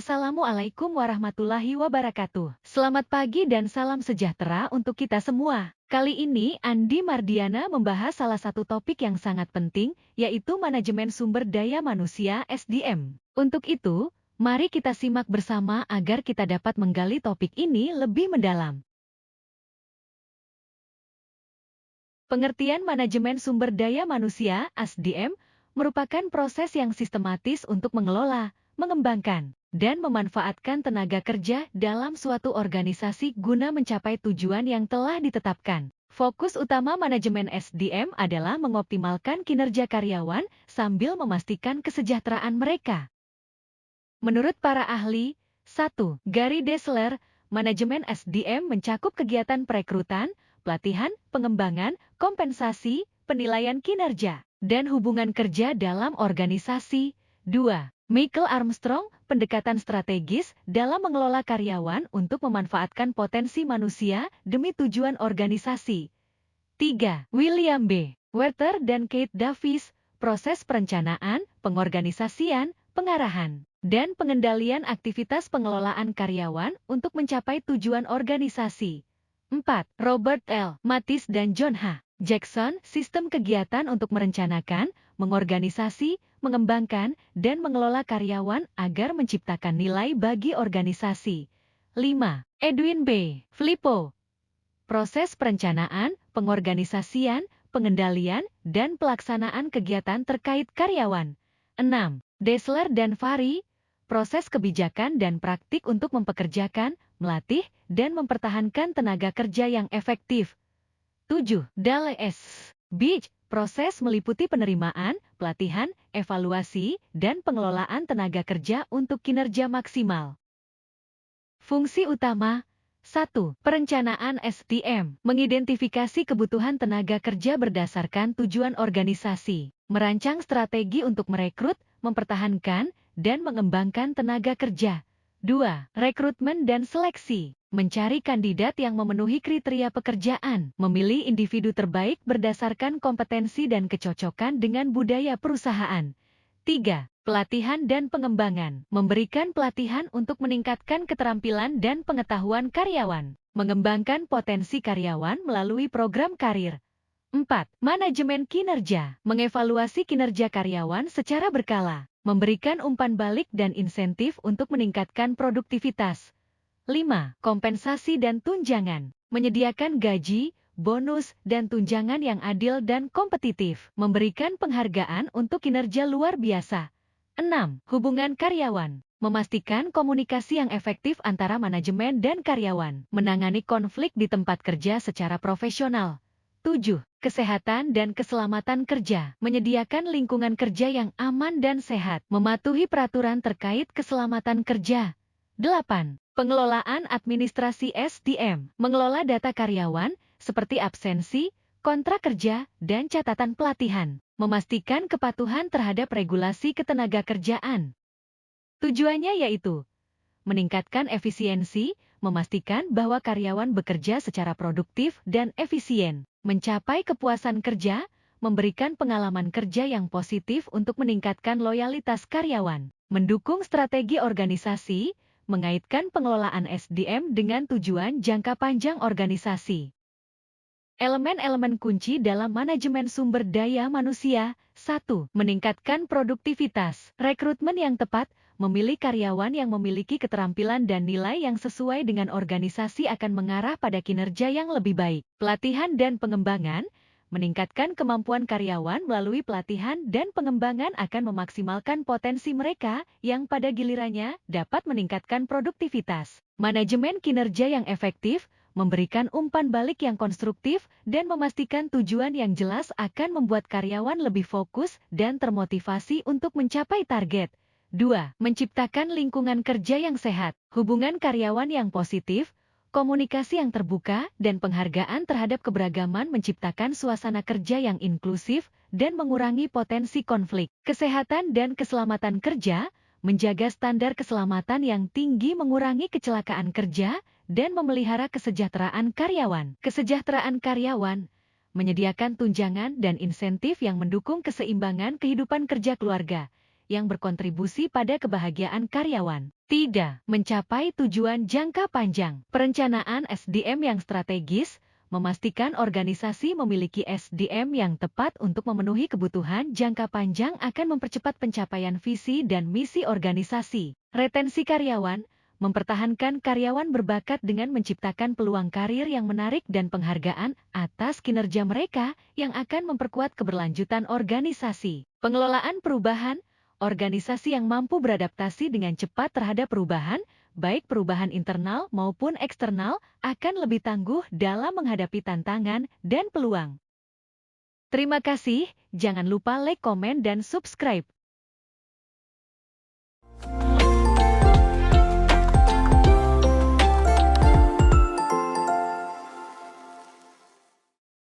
Assalamualaikum warahmatullahi wabarakatuh. Selamat pagi dan salam sejahtera untuk kita semua. Kali ini Andi Mardiana membahas salah satu topik yang sangat penting, yaitu manajemen sumber daya manusia (SDM). Untuk itu, mari kita simak bersama agar kita dapat menggali topik ini lebih mendalam. Pengertian manajemen sumber daya manusia (SDM) merupakan proses yang sistematis untuk mengelola, mengembangkan, dan memanfaatkan tenaga kerja dalam suatu organisasi guna mencapai tujuan yang telah ditetapkan. Fokus utama manajemen SDM adalah mengoptimalkan kinerja karyawan sambil memastikan kesejahteraan mereka. Menurut para ahli, 1. Gary Dessler, manajemen SDM mencakup kegiatan perekrutan, pelatihan, pengembangan, kompensasi, penilaian kinerja, dan hubungan kerja dalam organisasi. 2. Michael Armstrong, pendekatan strategis dalam mengelola karyawan untuk memanfaatkan potensi manusia demi tujuan organisasi. 3. William B. Werther dan Kate Davis, proses perencanaan, pengorganisasian, pengarahan, dan pengendalian aktivitas pengelolaan karyawan untuk mencapai tujuan organisasi. 4. Robert L. Mathis dan John H. Jackson, sistem kegiatan untuk merencanakan, mengorganisasi, mengembangkan, dan mengelola karyawan agar menciptakan nilai bagi organisasi. 5. Edwin B. Filippo, proses perencanaan, pengorganisasian, pengendalian, dan pelaksanaan kegiatan terkait karyawan. 6. Dessler dan Fari, proses kebijakan dan praktik untuk mempekerjakan, melatih, dan mempertahankan tenaga kerja yang efektif. 7. Dale S. Beach, proses meliputi penerimaan, pelatihan, evaluasi, dan pengelolaan tenaga kerja untuk kinerja maksimal. Fungsi utama 1. Perencanaan SDM, mengidentifikasi kebutuhan tenaga kerja berdasarkan tujuan organisasi, merancang strategi untuk merekrut, mempertahankan, dan mengembangkan tenaga kerja. 2. Rekrutmen dan seleksi, mencari kandidat yang memenuhi kriteria pekerjaan, memilih individu terbaik berdasarkan kompetensi dan kecocokan dengan budaya perusahaan. 3. Pelatihan dan pengembangan, memberikan pelatihan untuk meningkatkan keterampilan dan pengetahuan karyawan, mengembangkan potensi karyawan melalui program karir. 4. Manajemen kinerja, mengevaluasi kinerja karyawan secara berkala, memberikan umpan balik dan insentif untuk meningkatkan produktivitas. 5. Kompensasi dan tunjangan, menyediakan gaji, bonus, dan tunjangan yang adil dan kompetitif, memberikan penghargaan untuk kinerja luar biasa. 6. Hubungan karyawan, memastikan komunikasi yang efektif antara manajemen dan karyawan, menangani konflik di tempat kerja secara profesional. 7. Kesehatan dan keselamatan kerja, menyediakan lingkungan kerja yang aman dan sehat, mematuhi peraturan terkait keselamatan kerja. 8. Pengelolaan administrasi SDM, mengelola data karyawan, seperti absensi, kontrak kerja, dan catatan pelatihan, memastikan kepatuhan terhadap regulasi ketenagakerjaan. Tujuannya yaitu meningkatkan efisiensi, memastikan bahwa karyawan bekerja secara produktif dan efisien, mencapai kepuasan kerja, memberikan pengalaman kerja yang positif untuk meningkatkan loyalitas karyawan, mendukung strategi organisasi, mengaitkan pengelolaan SDM dengan tujuan jangka panjang organisasi. Elemen-elemen kunci dalam manajemen sumber daya manusia. 1. Meningkatkan produktivitas. Rekrutmen yang tepat, memilih karyawan yang memiliki keterampilan dan nilai yang sesuai dengan organisasi akan mengarah pada kinerja yang lebih baik. Pelatihan dan pengembangan, meningkatkan kemampuan karyawan melalui pelatihan dan pengembangan akan memaksimalkan potensi mereka yang pada gilirannya dapat meningkatkan produktivitas. Manajemen kinerja yang efektif, memberikan umpan balik yang konstruktif, dan memastikan tujuan yang jelas akan membuat karyawan lebih fokus dan termotivasi untuk mencapai target. 2. Menciptakan lingkungan kerja yang sehat, hubungan karyawan yang positif, komunikasi yang terbuka, dan penghargaan terhadap keberagaman menciptakan suasana kerja yang inklusif dan mengurangi potensi konflik. Kesehatan dan keselamatan kerja, menjaga standar keselamatan yang tinggi mengurangi kecelakaan kerja, dan memelihara kesejahteraan karyawan. Kesejahteraan karyawan, menyediakan tunjangan dan insentif yang mendukung keseimbangan kehidupan kerja keluarga, yang berkontribusi pada kebahagiaan karyawan. Tidak mencapai tujuan jangka panjang. Perencanaan SDM yang strategis memastikan organisasi memiliki SDM yang tepat untuk memenuhi kebutuhan jangka panjang akan mempercepat pencapaian visi dan misi organisasi. Retensi karyawan mempertahankan karyawan berbakat dengan menciptakan peluang karir yang menarik dan penghargaan atas kinerja mereka yang akan memperkuat keberlanjutan organisasi. Pengelolaan perubahan, organisasi yang mampu beradaptasi dengan cepat terhadap perubahan, baik perubahan internal maupun eksternal, akan lebih tangguh dalam menghadapi tantangan dan peluang. Terima kasih, jangan lupa like, komen, dan subscribe.